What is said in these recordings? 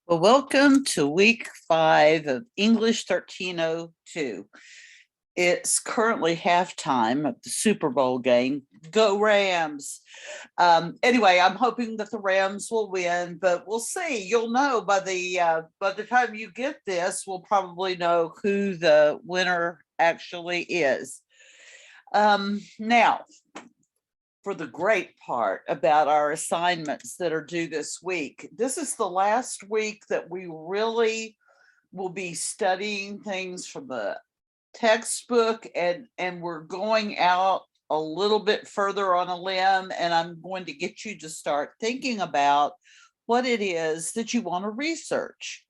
Well, welcome to week 5 of English 1302. It's currently halftime of the Super Bowl game. Go Rams. Anyway, I'm hoping that the Rams will win, but we'll see. You'll know by the time you get this, we'll probably know who the winner actually is. Now, for the great part about our assignments that are due this week. This is the last week that we really will be studying things from the textbook, and we're going out a little bit further on a limb, and I'm going to get you to start thinking about what it is that you want to research.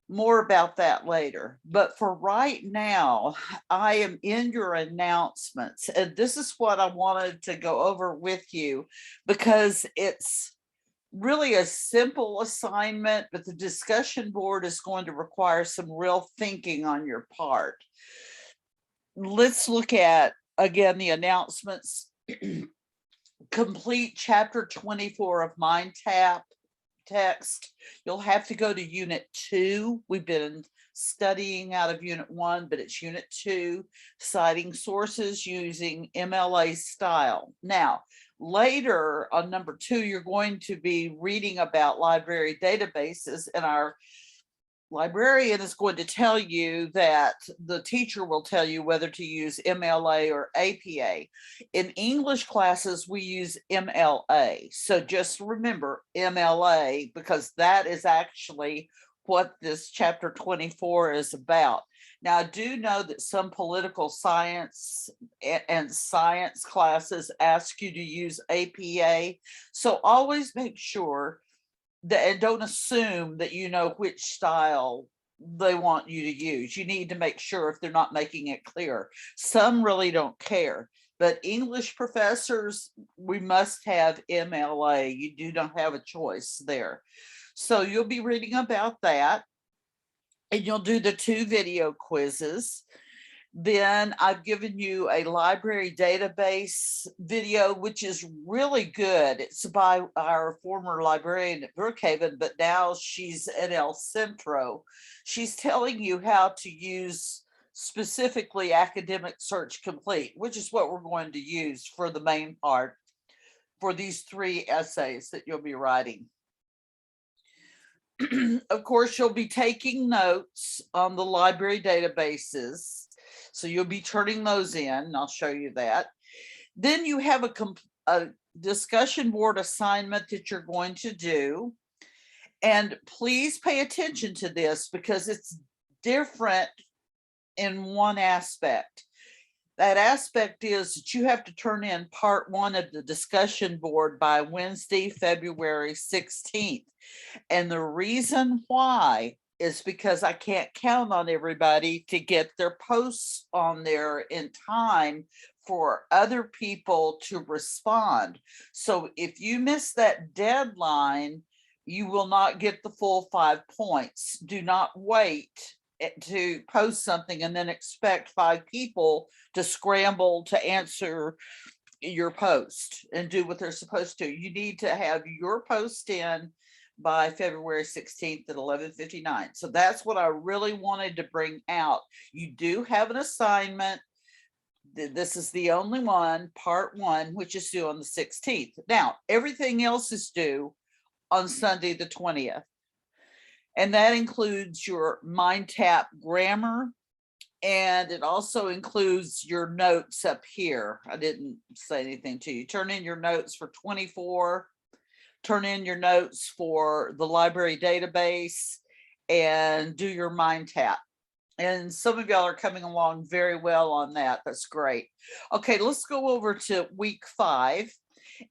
More about that later. But for right now, I am in your announcements, and this is what I wanted to go over with you because it's really a simple assignment, but the discussion board is going to require some real thinking on your part. Let's look at again the announcements. Complete chapter 24 of MindTap text. You'll have to go to unit 2. We've been studying out of unit 1, but it's unit 2, citing sources using MLA style. Now, later on number 2, you're going to be reading about library databases, and our librarian is going to tell you that the teacher will tell you whether to use MLA or APA. In English classes, we use MLA. So just remember MLA, because that is actually what this chapter 24 is about. Now, I do know that some political science and science classes ask you to use APA. So always make sure and don't assume that you know which style they want you to use. You need to make sure if they're not making it clear. Some really don't care, but English professors, we must have MLA. You do not have a choice there. So you'll be reading about that, and you'll do the 2 video quizzes. Then I've given you a library database video, which is really good. It's by our former librarian at Brookhaven, but now she's at El Centro. She's telling you how to use specifically Academic Search Complete, which is what we're going to use for the main part for these 3 essays that you'll be writing. Of course, you'll be taking notes on the library databases. So you'll be turning those in, and I'll show you that. Then you have a discussion board assignment that you're going to do. And please pay attention to this because it's different in one aspect. That aspect is that you have to turn in part 1 of the discussion board by Wednesday, February 16th. And the reason why is because I can't count on everybody to get their posts on there in time for other people to respond. So if you miss that deadline, you will not get the full 5 points. Do not wait to post something and then expect 5 people to scramble to answer your post and do what they're supposed to. You need to have your post in by February 16th at 11:59. So that's what I really wanted to bring out. You do have an assignment. This is the only one, part 1, which is due on the 16th. Now, everything else is due on Sunday, the 20th. And that includes your MindTap grammar, and it also includes your notes up here. I didn't say anything to you. Turn in your notes for 24, turn in your notes for the library database, and do your MindTap. And some of y'all are coming along very well on that. That's great. Okay, let's go over to week 5.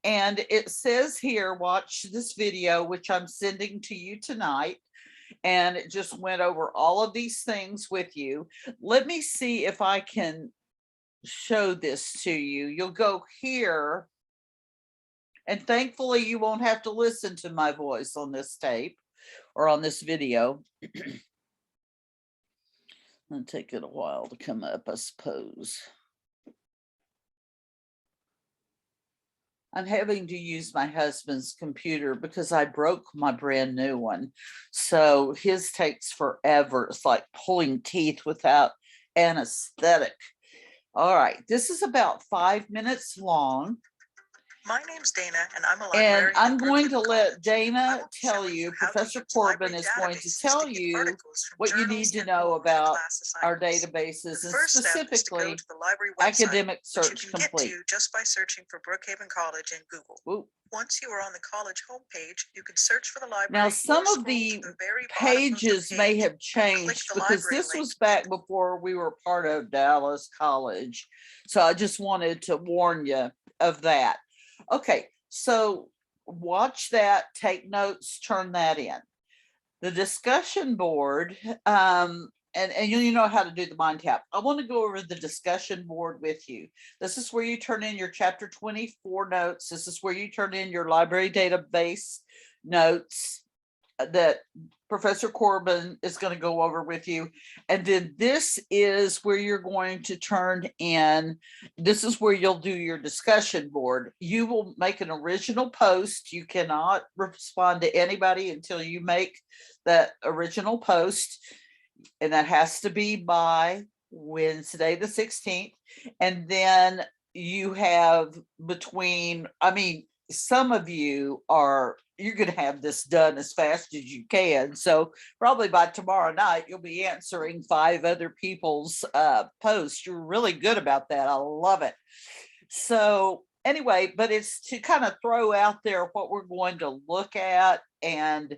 And it says here, watch this video, which I'm sending to you tonight. And it just went over all of these things with you. Let me see if I can show this to you. You'll go here, and thankfully you won't have to listen to my voice on this tape or on this video. It'll take it a while to come up, I suppose. I'm having to use my husband's computer because I broke my brand new one. So his takes forever. It's like pulling teeth without anesthetic. All right, this is about 5 minutes long. My name's Dana, and I'm a And librarian I'm at going to Brookhaven let College. I Dana will be tell showing you, how to Professor use Corbin library is going to databases tell to get you articles from what you journals need to and know more for about class our assignments. databases The and first step is to go specifically to the library website, Academic which you Search can get Complete. to just by searching for Brookhaven College in Google. Ooh. Once you are on the college homepage, you can search for the library. Now, some or of scroll the to the very pages bottom of the may page have and click changed the because library this link. was back before we were part of Dallas College. So I just wanted to warn you of that. Okay, so watch that, take notes, turn that in. The discussion board, and you know how to do the mind tap. I want to go over the discussion board with you. This is where you turn in your chapter 24 notes. This is where you turn in your library database notes that Professor Corbin is going to go over with you. And then this is where you're going to turn in, this is where you'll do your discussion board. You will make an original post. You cannot respond to anybody until you make that original post. And that has to be by Wednesday, the 16th. And then you have between, I mean, some of you are, you're going to have this done as fast as you can. So probably by tomorrow night, you'll be answering 5 other people's posts. You're really good about that. I love it. So anyway, but it's to kind of throw out there what we're going to look at and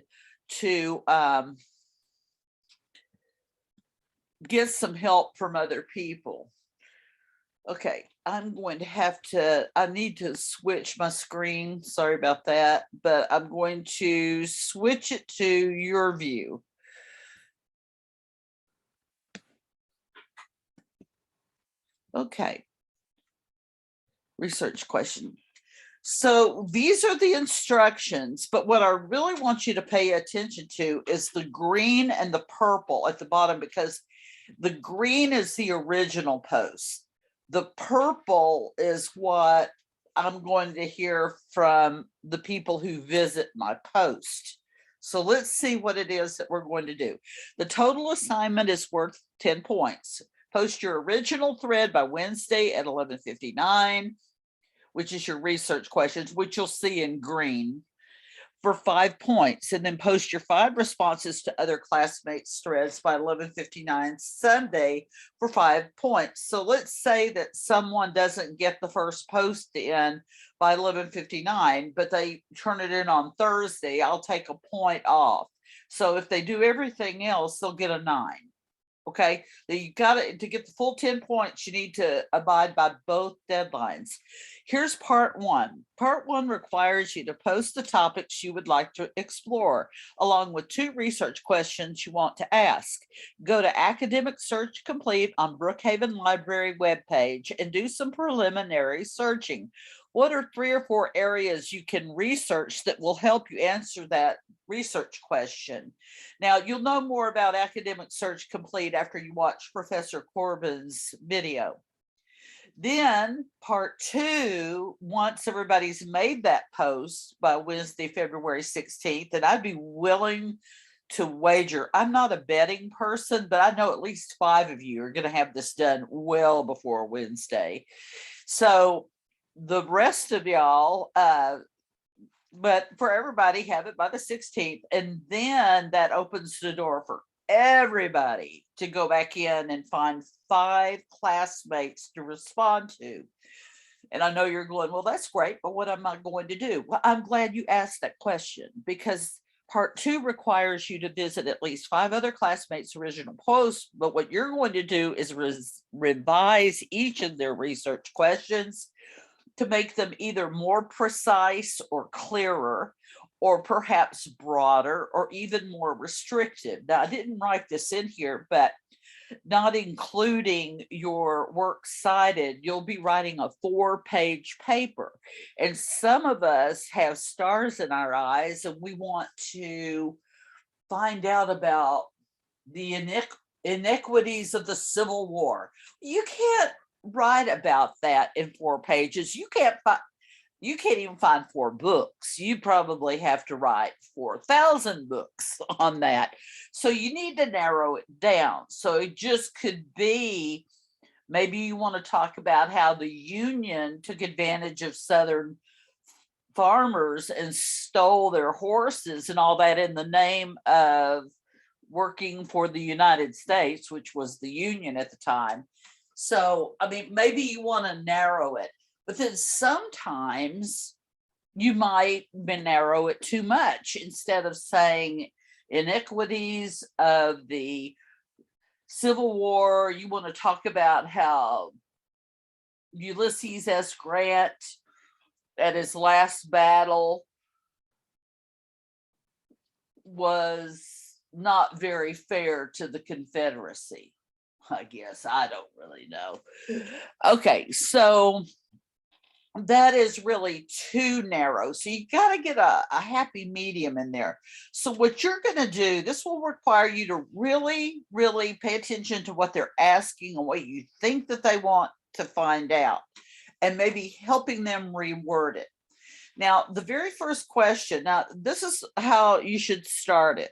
to get some help from other people. Okay, I'm going to have to, I need to switch my screen. Sorry about that, but I'm going to switch it to your view. Okay. Research question. So these are the instructions, but what I really want you to pay attention to is the green and the purple at the bottom, because the green is the original post. The purple is what I'm going to hear from the people who visit my post. So let's see what it is that we're going to do. The total assignment is worth 10 points. Post your original thread by Wednesday at 11:59, which is your research questions, which you'll see in green, for 5 points, and then post your 5 responses to other classmates' threads by 11:59 Sunday for 5 points. So let's say that someone doesn't get the first post in by 11:59, but they turn it in on Thursday, I'll take a point off. So if they do everything else, they'll get a 9. Okay, you got to get the full 10 points, you need to abide by both deadlines. Here's part 1. Part 1 requires you to post the topics you would like to explore, along with 2 research questions you want to ask. Go to Academic Search Complete on Brookhaven Library webpage and do some preliminary searching. What are 3 or 4 areas you can research that will help you answer that research question? Now, you'll know more about Academic Search Complete after you watch Professor Corbin's video. Then part 2, once everybody's made that post by Wednesday, February 16th, and I'd be willing to wager, I'm not a betting person, but I know at least 5 of you are going to have this done well before Wednesday. So the rest of y'all, but for everybody, have it by the 16th. And then that opens the door for everybody to go back in and find 5 classmates to respond to. And I know you're going, well, that's great, but what am I going to do? Well, I'm glad you asked that question, because part 2 requires you to visit at least 5 other classmates' original posts. But what you're going to do is revise each of their research questions to make them either more precise or clearer, or perhaps broader, or even more restrictive. Now, I didn't write this in here, but not including your works cited, you'll be writing a 4-page paper. And some of us have stars in our eyes, and we want to find out about the inequities of the Civil War. You can't write about that in 4 pages. You can't find, you can't even find 4 books. You probably have to write 4,000 books on that. So you need to narrow it down. So it just could be, maybe you want to talk about how the Union took advantage of Southern farmers and stole their horses and all that in the name of working for the United States, which was the Union at the time. So, I mean, maybe you want to narrow it, but then sometimes you might narrow it too much. Instead of saying iniquities of the Civil War, you want to talk about how Ulysses S. Grant at his last battle was not very fair to the Confederacy. I guess, I don't really know. Okay, so that is really too narrow. So you got to get a happy medium in there. So what you're going to do, this will require you to really, really pay attention to what they're asking and what you think that they want to find out, and maybe helping them reword it. Now, the very first question, now this is how you should start it.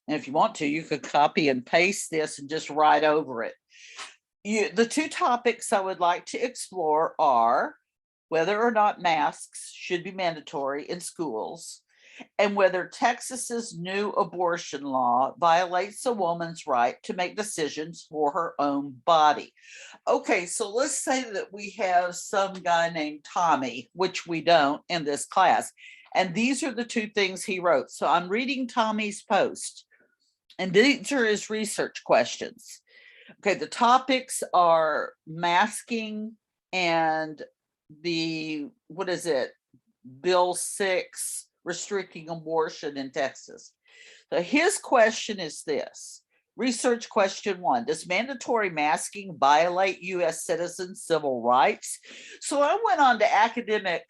And if you want to, you could copy and paste this and just write over it. The 2 topics I would like to explore are whether or not masks should be mandatory in schools, and whether Texas's new abortion law violates a woman's right to make decisions for her own body. Okay, so let's say that we have some guy named Tommy, which we don't in this class, and these are the 2 things he wrote. So I'm reading Tommy's post, and these are his research questions. Okay, the topics are masking and the, what is it, Bill 6 restricting abortion in Texas. So his question is this. Research question 1, does mandatory masking violate US citizens' civil rights? So I went on to academic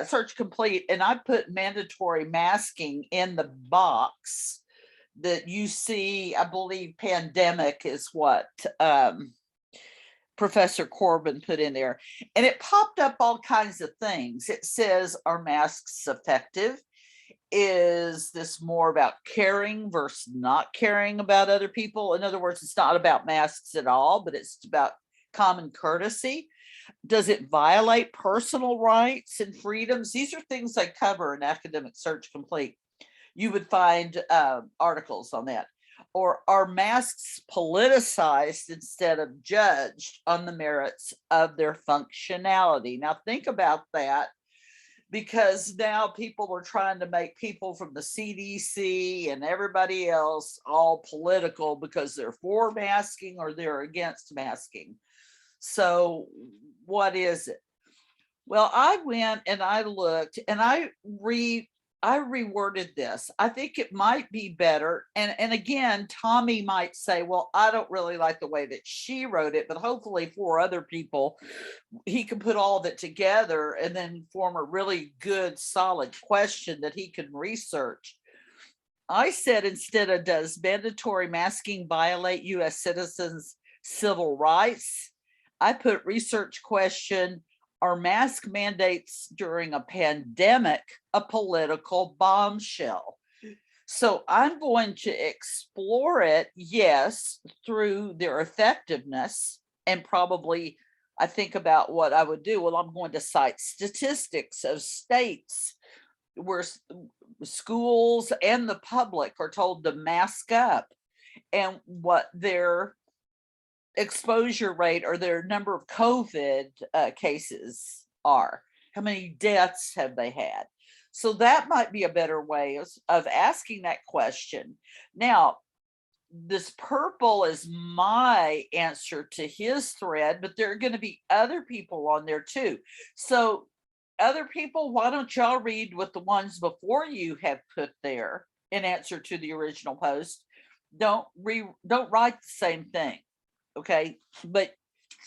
search complete, and I put mandatory masking in the box that you see. I believe pandemic is what Professor Corbin put in there, and it popped up all kinds of things. It says, are masks effective? Is this more about caring versus not caring about other people? In other words, it's not about masks at all, but it's about common courtesy. Does it violate personal rights and freedoms? These are things I cover in Academic Search Complete. You would find articles on that. Or are masks politicized instead of judged on the merits of their functionality? Now think about that, because now people are trying to make people from the CDC and everybody else all political because they're for masking or they're against masking. So what is it? Well, I went and I looked and I reworded this. I think it might be better. And again, Tommy might say, well, I don't really like the way that she wrote it, but hopefully for other people, he can put all of it together and then form a really good, solid question that he can research. I said, instead of does mandatory masking violate US citizens' civil rights, I put research question, are mask mandates during a pandemic a political bombshell? So I'm going to explore it, yes, through their effectiveness, and probably I think about what I would do. Well, I'm going to cite statistics of states where schools and the public are told to mask up and what their exposure rate or their number of COVID cases are. How many deaths have they had? So that might be a better way of asking that question. Now, this purple is my answer to his thread, but there are going to be other people on there too. So other people, why don't y'all read what the ones before you have put there in answer to the original post? Don't write the same thing. Okay, but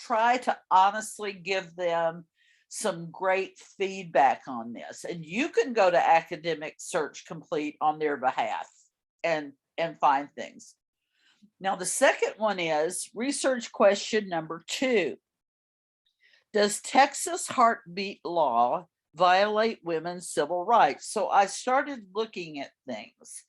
try to honestly give them some great feedback on this, and you can go to Academic Search Complete on their behalf and find things. Now the second one is research question number 2. Does Texas heartbeat law violate women's civil rights. So I started looking at things.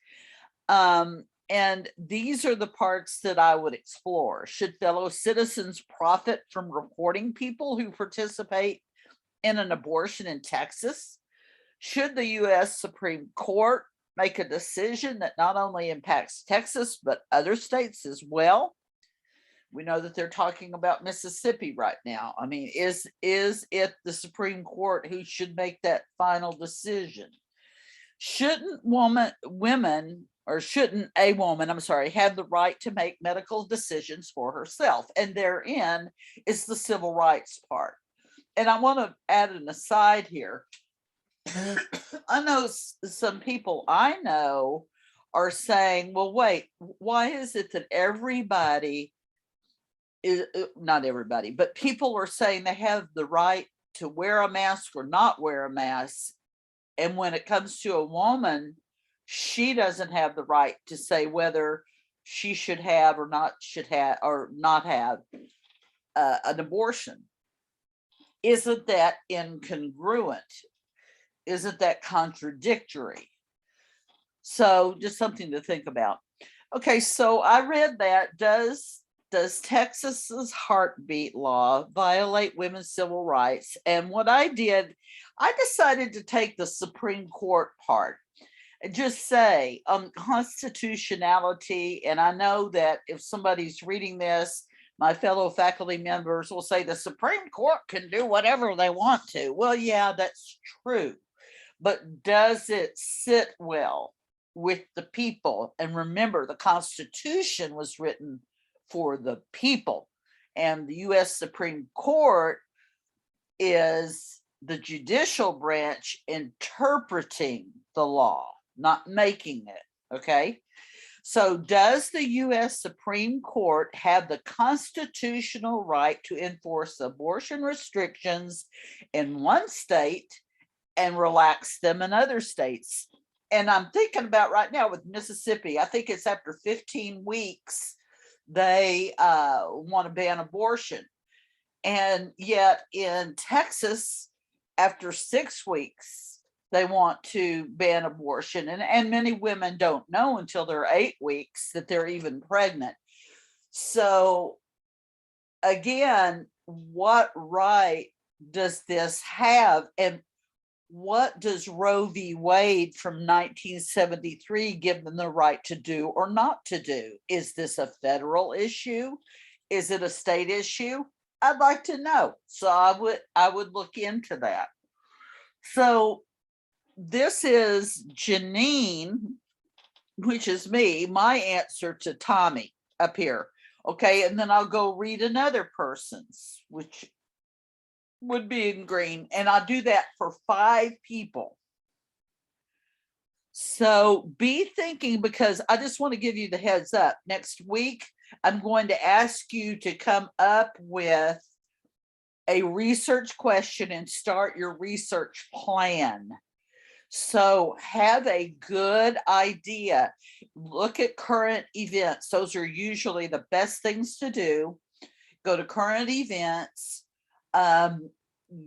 And these are the parts that I would explore. Should fellow citizens profit from reporting people who participate in an abortion in Texas? Should the US Supreme Court make a decision that not only impacts Texas, but other states as well? We know that they're talking about Mississippi right now. I mean, is it the Supreme Court who should make that final decision? Shouldn't women, or shouldn't a woman, I'm sorry, have the right to make medical decisions for herself? And therein is the civil rights part. And I want to add an aside here. I know some people I know are saying, well, wait, why is it that everybody is, not everybody, but people are saying they have the right to wear a mask or not wear a mask, and when it comes to a woman, she doesn't have the right to say whether she should have or not have an abortion? Isn't that incongruent? Isn't that contradictory? So just something to think about. Okay, so I read that. Does Texas's heartbeat law violate women's civil rights? And what I did, I decided to take the Supreme Court part and just say constitutionality. And I know that if somebody's reading this, my fellow faculty members will say the Supreme Court can do whatever they want to. Well, yeah, that's true. But does it sit well with the people? And remember, the Constitution was written for the people, and the US Supreme Court is the judicial branch interpreting the law, not making it. Okay, so does the US Supreme Court have the constitutional right to enforce abortion restrictions in one state and relax them in other states? And I'm thinking about right now with Mississippi, I think it's after 15 weeks they want to ban abortion. And yet in Texas, after 6 weeks, they want to ban abortion. And many women don't know until they're 8 weeks that they're even pregnant. So again, what right does this have? And what does Roe v. Wade from 1973 give them the right to do or not to do? Is this a federal issue? Is it a state issue? I'd like to know. So I would look into that. So this is Janine, which is me, my answer to Tommy up here. Okay, and then I'll go read another person's, which would be in green, and I'll do that for 5 people. So be thinking, because I just want to give you the heads up. Next week, I'm going to ask you to come up with a research question and start your research plan. So have a good idea. Look at current events. Those are usually the best things to do. Go to current events.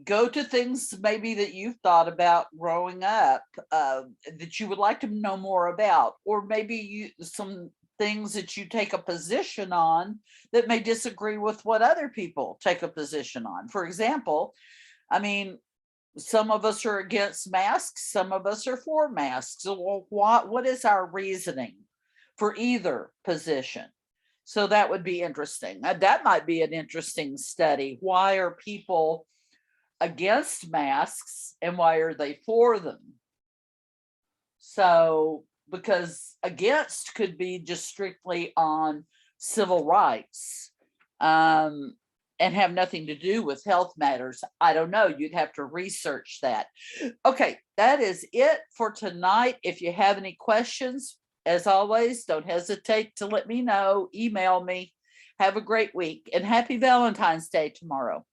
Go to things maybe that you've thought about growing up that you would like to know more about, or maybe some things that you take a position on that may disagree with what other people take a position on. For example, I mean, some of us are against masks, some of us are for masks. So what is our reasoning for either position? So that would be interesting. That might be an interesting study. Why are people against masks and why are they for them? So, because against could be just strictly on civil rights and have nothing to do with health matters. I don't know. You'd have to research that. Okay, that is it for tonight. If you have any questions, as always, don't hesitate to let me know. Email me. Have a great week and happy Valentine's Day tomorrow.